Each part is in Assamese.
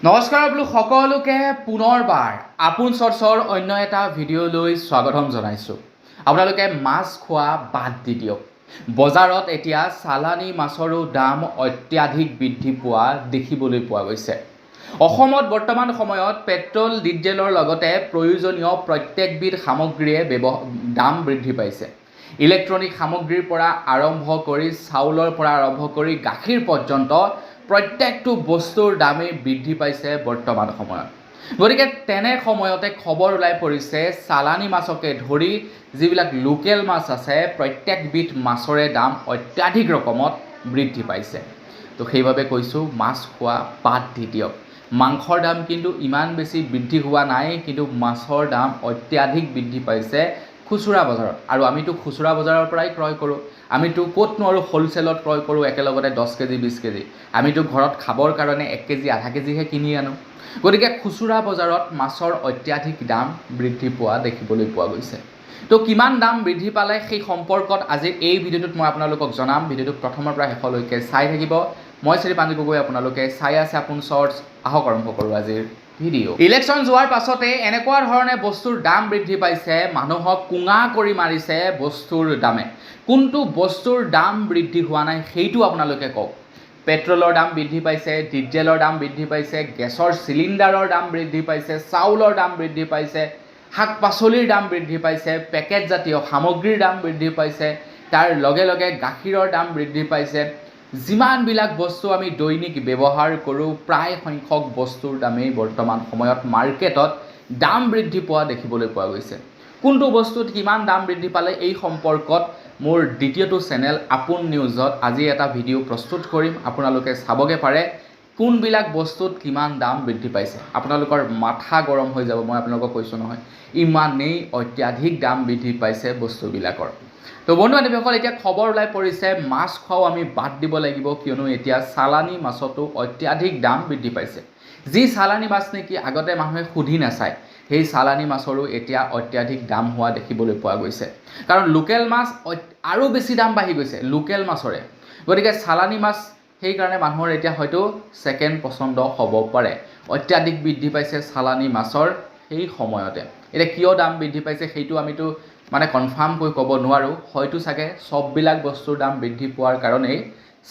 নমস্কাৰ বোলো সকলোকে পুনৰবাৰ আপোন চৰ্চৰ অন্য এটা ভিডিঅ'লৈ স্বাগতম জনাইছোঁ। আপোনালোকে মাছ খোৱা বাদ দি দিয়ক। বজাৰত এতিয়া চালানী মাছৰো দাম অত্যাধিক বৃদ্ধি পোৱা দেখিবলৈ পোৱা গৈছে। অসমত বৰ্তমান সময়ত পেট্ৰল ডিজেলৰ লগতে প্ৰয়োজনীয় প্ৰত্যেকবিধ সামগ্ৰীয়ে দাম বৃদ্ধি পাইছে। ইলেক্ট্ৰনিক সামগ্ৰীৰ পৰা আৰম্ভ কৰি চাউলৰ পৰা আৰম্ভ কৰি গাখীৰ পৰ্যন্ত প্ৰত্যেকটো বস্তুৰ দামেই বৃদ্ধি পাইছে বৰ্তমান সময়ত। গতিকে তেনে সময়তে খবৰ ওলাই পৰিছে চালানী মাছকে ধৰি যিবিলাক লোকেল মাছ আছে প্ৰত্যেকবিধ মাছৰে দাম অত্যাধিক ৰকমত বৃদ্ধি পাইছে। তো সেইবাবে কৈছোঁ মাছ খোৱা বাদ দি দিয়ক। মাংসৰ দাম কিন্তু ইমান বেছি বৃদ্ধি হোৱা নাই, কিন্তু মাছৰ দাম অত্যাধিক বৃদ্ধি পাইছে খুচুৰা বজাৰত। আৰু আমিতো খুচুৰা বজাৰৰ পৰাই ক্ৰয় কৰোঁ। আমিতো ক'তনো আৰু হ'লচেলত ক্ৰয় কৰোঁ একেলগতে 10 কেজি 20 কেজি। আমিতো ঘৰত খাবৰ কাৰণে 1 কেজি আধা কেজিহে কিনি আনো। গতিকে খুচুৰা বজাৰত মাছৰ অত্যাধিক দাম বৃদ্ধি পোৱা দেখিবলৈ পোৱা গৈছে। তো কিমান দাম বৃদ্ধি পালে সেই সম্পৰ্কত আজিৰ এই ভিডিঅ'টোত মই আপোনালোকক জনাম। ভিডিঅ'টো প্ৰথমৰ পৰা শেষলৈকে চাই থাকিব। মই শ্ৰী পাঞ্জি গগৈ, আপোনালোকে চাই আছে আপোন চৰ্চ। আহক আৰম্ভ কৰোঁ আজিৰ ভিডিঅ'। ইলেকশ্যন যোৱাৰ পাছতে এনেকুৱা ধৰণে বস্তুৰ দাম বৃদ্ধি পাইছে, মানুহক কুঙা কৰি মাৰিছে বস্তুৰ দামে। কোনটো বস্তুৰ দাম বৃদ্ধি হোৱা নাই সেইটো আপোনালোকে কওক। পেট্ৰলৰ দাম বৃদ্ধি পাইছে, ডিজেলৰ দাম বৃদ্ধি পাইছে, গেছৰ চিলিণ্ডাৰৰ দাম বৃদ্ধি পাইছে, চাউলৰ দাম বৃদ্ধি পাইছে, শাক পাচলিৰ দাম বৃদ্ধি পাইছে, পেকেটজাতীয় সামগ্ৰীৰ দাম বৃদ্ধি পাইছে, তাৰ লগে লগে গাখীৰৰ দাম বৃদ্ধি পাইছে। যিমানবিলাক বস্তু আমি দৈনিক ব্যৱহাৰ কৰোঁ প্ৰায় সংখ্যক বস্তুৰ দামেই বৰ্তমান সময়ত মাৰ্কেটত দাম বৃদ্ধি পোৱা দেখিবলৈ পোৱা গৈছে। কোনটো বস্তুত কিমান দাম বৃদ্ধি পালে এই সম্পৰ্কত মোৰ দ্বিতীয়টো চেনেল আপোন নিউজত আজি এটা ভিডিঅ' প্ৰস্তুত কৰিম। আপোনালোকে চাবগে পাৰে কোনবিলাক বস্তুত কিমান দাম বৃদ্ধি পাইছে। আপোনালোকৰ মাথা গৰম হৈ যাব, মই আপোনালোকক কৈছোঁ নহয়, ইমানেই অত্যাধিক দাম বৃদ্ধি পাইছে বস্তুবিলাকৰ। তো বন্ধু বান্ধৱীসকল, এতিয়া খবৰ ওলাই পৰিছে মাছ খোৱাও আমি বাদ দিব লাগিব, কিয়নো এতিয়া চালানী মাছতো অত্যাধিক দাম বৃদ্ধি পাইছে। যি চালানী মাছ নেকি আগতে মানুহে সুধি নাচায়, সেই চালানী মাছৰো এতিয়া অত্যাধিক দাম হোৱা দেখিবলৈ পোৱা গৈছে। কাৰণ লোকেল মাছ আৰু বেছি দাম বাঢ়ি গৈছে লোকেল মাছৰে। গতিকে চালানী মাছ সেইকাৰণে মানুহৰ এতিয়া হয়তো ছেকেণ্ড পচন্দ হ'ব পাৰে। অত্যাধিক বৃদ্ধি পাইছে চালানী মাছৰ সেই সময়তে। এতিয়া কিয় দাম বৃদ্ধি পাইছে সেইটো আমিতো কনফাৰ্মকৈ ক'ব নোৱাৰোঁ। হয়তো চাগে চববিলাক বস্তুৰ দাম বৃদ্ধি পোৱাৰ কাৰণেই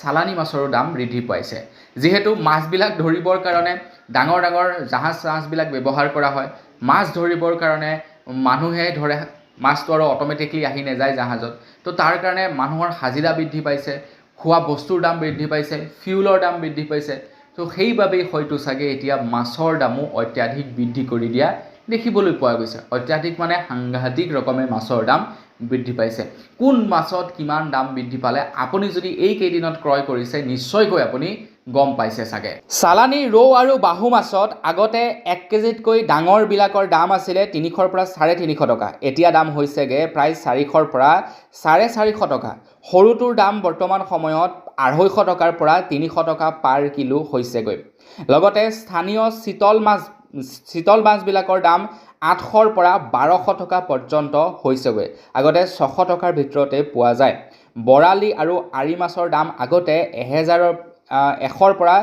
চালানী মাছৰো দাম বৃদ্ধি পাইছে। যিহেতু মাছবিলাক ধৰিবৰ কাৰণে ডাঙৰ ডাঙৰ জাহাজবিলাক ব্যৱহাৰ কৰা হয়। মাছ ধৰিবৰ কাৰণে মানুহে ধৰে, মাছটো আৰু অট'মেটিকলি আহি নাযায় জাহাজত। তো তাৰ কাৰণে মানুহৰ হাজিৰা বৃদ্ধি পাইছে, খোৱা বস্তুৰ দাম বৃদ্ধি পাইছে, ফিউলৰ দাম বৃদ্ধি পাইছে। তো সেইবাবেই হয়তো চাগে এতিয়া মাছৰ দামো অত্যাধিক বৃদ্ধি কৰি দিয়া দেখিবলৈ পোৱা গৈছে। অত্যাধিক সাংঘাতিক ৰকমে মাছৰ দাম বৃদ্ধি পাইছে। কোন মাছত কিমান দাম বৃদ্ধি পালে আপুনি যদি এই কেইদিনত ক্ৰয় কৰিছে নিশ্চয়কৈ আপুনি গম পাইছে চাগে। চালানী ৰৌ আৰু বাহু মাছত আগতে 1 কেজিতকৈ ডাঙৰবিলাকৰ দাম আছিলে 300ৰ পৰা 350 টকা। এতিয়া দাম হৈছেগৈ প্ৰায় 400ৰ পৰা 450 টকা। সৰুটোৰ দাম বৰ্তমান সময়ত 250 টকাৰ পৰা 300 টকা পাৰ কিলো হৈছেগৈ। লগতে স্থানীয় চিতল মাছবিলাকৰ দাম 800ৰ পৰা 1200 টকা পৰ্যন্ত হৈছেগৈ। আগতে 600 টকাৰ ভিতৰতে পোৱা যায়। বৰালি আৰু আৰি মাছৰ দাম আগতে 100ৰ পৰা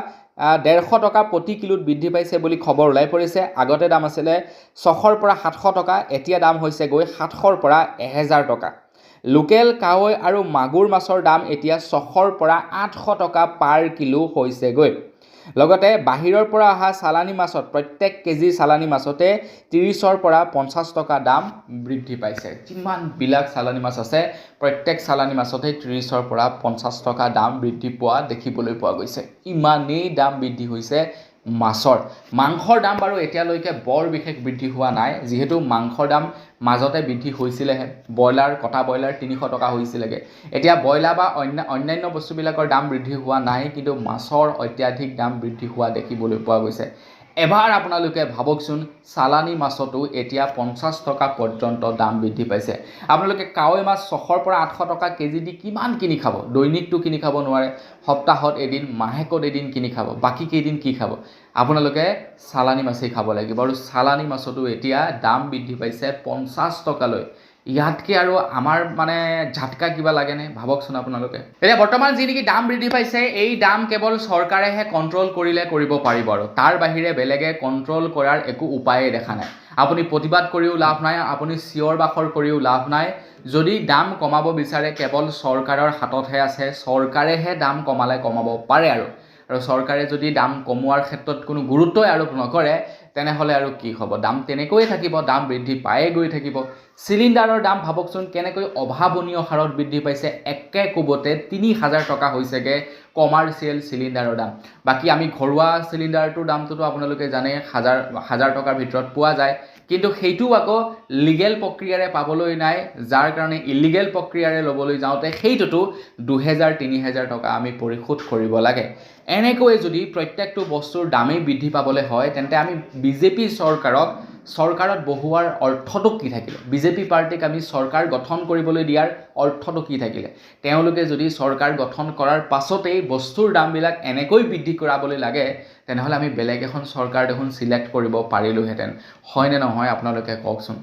150 টকা প্ৰতি কিলোত বৃদ্ধি পাইছে বুলি খবৰ ওলাই পৰিছে। আগতে দাম আছিলে 600ৰ পৰা 700 টকা, এতিয়া দাম হৈছেগৈ 700ৰ পৰা 1000 টকা। লোকেল কাৱৈ আৰু মাগুৰ মাছৰ দাম এতিয়া 600ৰ পৰা 800 টকা পাৰ কিলো হৈছেগৈ। লগতে বাহিৰৰ পৰা অহা চালানী মাছত প্ৰত্যেক কেজি চালানী মাছতে 30ৰ পৰা 50 টকা দাম বৃদ্ধি পাইছে। যিমানবিলাক চালানী মাছ আছে প্ৰত্যেক চালানী মাছতে 30ৰ পৰা 50 টকা দাম বৃদ্ধি পোৱা দেখিবলৈ পোৱা গৈছে। ইমানেই দাম বৃদ্ধি হৈছে মাছৰ। মাংসৰ দাম বাৰু এতিয়ালৈকে বৰ বিশেষ বৃদ্ধি হোৱা নাই, যিহেতু মাংসৰ দাম মাজতে বৃদ্ধি হৈছিলেহে। কটা ব্ৰইলাৰ 300 টকা হৈছিলেগৈ। এতিয়া ব্ৰইলাৰ বা অন্যান্য বস্তুবিলাকৰ দাম বৃদ্ধি হোৱা নাই, কিন্তু মাছৰ অত্যাধিক দাম বৃদ্ধি হোৱা দেখিবলৈ পোৱা গৈছে। এবাৰ আপোনালোকে ভাবকচোন, চালানী মাছতো এতিয়া 50 টকা পৰ্যন্ত দাম বৃদ্ধি পাইছে। আপোনালোকে কাৱৈ মাছ 600ৰ পৰা 800 টকা কেজি দি কিমান কিনি খাব? দৈনিকটো কিনি খাব নোৱাৰে, সপ্তাহত এদিন, মাহেকত এদিন কিনি খাব। বাকী কেইদিন কি খাব? আপোনালোকে চালানী মাছেই খাব লাগিব। আৰু চালানী মাছতো এতিয়া দাম বৃদ্ধি পাইছে 50 টকালৈ। ইয়াতকৈ আৰু আমাৰ মানে ঝাটকা কিবা লাগেনে ভাবকচোন আপোনালোকে। এতিয়া বৰ্তমান যি নেকি দাম বৃদ্ধি পাইছে, এই দাম কেৱল চৰকাৰেহে কণ্ট্ৰল কৰিলে কৰিব পাৰিব, আৰু তাৰ বাহিৰে বেলেগে কণ্ট্ৰল কৰাৰ একো উপায়েই দেখা নাই। আপুনি প্ৰতিবাদ কৰিও লাভ নাই, আপুনি চিঞৰ বাখৰ কৰিও লাভ নাই। যদি দাম কমাব বিচাৰে কেৱল চৰকাৰৰ হাততহে আছে, চৰকাৰেহে দাম কমালে কমাব পাৰে। আৰু চৰকাৰে যদি দাম কমোৱাৰ ক্ষেত্ৰত কোনো গুৰুত্বই আৰোপ নকৰে, তেনেহ'লে আৰু কি হ'ব? দাম তেনেকৈয়ে থাকিব, দাম বৃদ্ধি পায়ে গৈ থাকিব। চিলিণ্ডাৰৰ দাম ভাবকচোন কেনেকৈ অভাৱনীয় হাৰত বৃদ্ধি পাইছে। একে কোবতে ৩,০০০ টকা হৈছেগৈ কমাৰ্চিয়েল চিলিণ্ডাৰৰ দাম। বাকী আমি ঘৰুৱা চিলিণ্ডাৰটোৰ দামটোতো আপোনালোকে জানে হাজাৰ টকাৰ ভিতৰত পোৱা যায়, কিন্তু সেইটো আকৌ লিগেল প্ৰক্ৰিয়াৰে পাবলৈ নাই, যাৰ কাৰণে ইলিগেল প্ৰক্ৰিয়াৰে ল'বলৈ যাওঁতে সেইটোতো ২,০০০-৩,০০০ টকা আমি পৰিশোধ কৰিব লাগে। এনেকৈ যদি প্ৰত্যেকটো বস্তুৰ দামেই বৃদ্ধি পাবলৈ হয়, তেন্তে আমি বিজেপি চৰকাৰত বহুৱাৰ অৰ্থটো কি থাকিলে? বিজেপি পাৰ্টিক আমি চৰকাৰ গঠন কৰিবলৈ দিয়াৰ অৰ্থটো কি থাকিলে? তেওঁলোকে যদি চৰকাৰ গঠন কৰাৰ পাছতেই বস্তুৰ দামবিলাক এনেকৈ বৃদ্ধি কৰাবলৈ লাগে, তেনেহ'লে আমি বেলেগ এখন চৰকাৰ দেখোন চিলেক্ট কৰিব পাৰিলোহেঁতেন। হয়নে নহয় আপোনালোকে কওকচোন?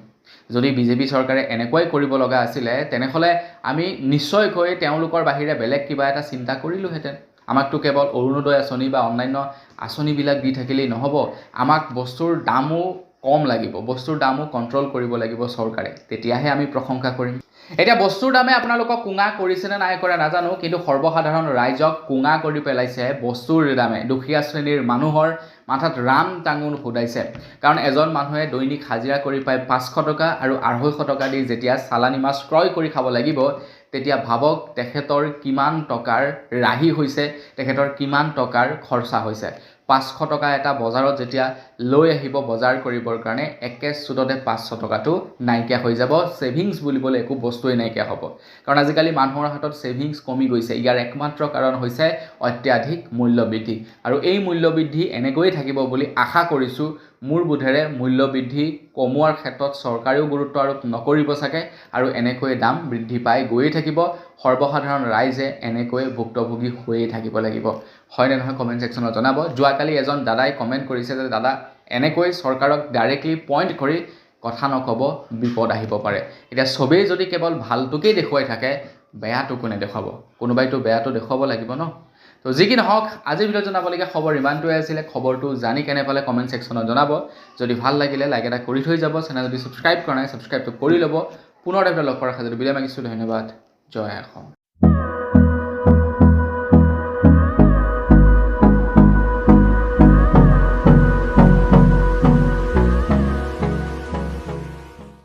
যদি বিজেপি চৰকাৰে এনেকুৱাই কৰিব লগা আছিলে, তেনেহ'লে আমি নিশ্চয়কৈ তেওঁলোকৰ বাহিৰে বেলেগ কিবা এটা চিন্তা কৰিলোহেঁতেন। আমাকতো কেৱল অৰুণোদয় আঁচনি বা অন্যান্য আঁচনিবিলাক দি থাকিলেই নহ'ব, আমাক বস্তুৰ দামো কম লাগিব, বস্তুৰ দামো কণ্ট্ৰল কৰিব লাগিব চৰকাৰে, তেতিয়াহে আমি প্ৰশংসা কৰিম। এতিয়া বস্তুৰ দামে আপোনালোকক কোঙা কৰিছেনে নাই কৰা নাজানো, কিন্তু সৰ্বসাধাৰণ ৰাইজক কোঙা কৰি পেলাইছে বস্তুৰ দামে। দুখীয়া শ্ৰেণীৰ মানুহৰ মাথাত ৰাম টাঙোন ফুটাইছে, কাৰণ এজন মানুহে দৈনিক হাজিৰা কৰি পায় ৫০০ টকা আৰু ২৫০ টকা দি যেতিয়া চালানী মাছ ক্ৰয় কৰি খাব লাগিব, তেতিয়া ভাবক তেখেতৰ কিমান টকাৰ ৰাহি হৈছে, তেখেতৰ কিমান টকাৰ খৰচা হৈছে। ৫০০ টকা এটা বজাৰত যেতিয়া লৈ আহিব বজাৰ কৰিবৰ কাৰণে, একে চুটতে ৫০০ টকাটো নাইকিয়া হৈ যাব। ছেভিংছ বুলিবলৈ একো বস্তুৱেই নাইকিয়া হ'ব, কাৰণ আজিকালি মানুহৰ হাতত ছেভিংছ কমি গৈছে। ইয়াৰ একমাত্ৰ কাৰণ হৈছে অত্যাধিক মূল্যবৃদ্ধি, আৰু এই মূল্যবৃদ্ধি এনেকৈয়ে থাকিব বুলি আশা কৰিছোঁ। মোৰ বোধেৰে মূল্যবৃদ্ধি কমোৱাৰ ক্ষেত্ৰত চৰকাৰেও গুৰুত্ব আৰোপ নকৰিব চাগে, আৰু এনেকৈয়ে দাম বৃদ্ধি পাই গৈয়ে থাকিব। সৰ্বসাধাৰণ ৰাইজে এনেকৈ ভুক্তভোগী হৈয়ে থাকিব লাগিব। হয়নে নহয় কমেণ্ট ছেকশ্যনত জনাব। যোৱাকালি এজন দাদাই কমেণ্ট কৰিছে যে দাদা, এনেকৈ চৰকাৰক ডাইৰেক্টলি পইণ্ট কৰি কথা নক'ব, বিপদ আহিব পাৰে। এতিয়া চবেই যদি কেৱল ভালটোকেই দেখুৱাই থাকে, বেয়াটো কোনে দেখুৱাব? কোনোবাইতো বেয়াটো দেখুৱাব লাগিব ন। তো যি কি নহওক, আজিৰ ভিডিঅ'ত জনাবলগীয়া খবৰ ইমানটোৱে আছিলে। খবৰটো জানি কেনে পালে কমেণ্ট ছেকশ্যনত জনাব। যদি ভাল লাগিলে লাইক এটা কৰি থৈ যাব। চেনেল যদি ছাবস্ক্ৰাইব কৰা নাই, ছাবস্ক্ৰাইবটো কৰি ল'ব। পুনৰ এটা লগ কৰাৰ সাজু বিদায় মাগিছোঁ। ধন্যবাদ। জয় অসম।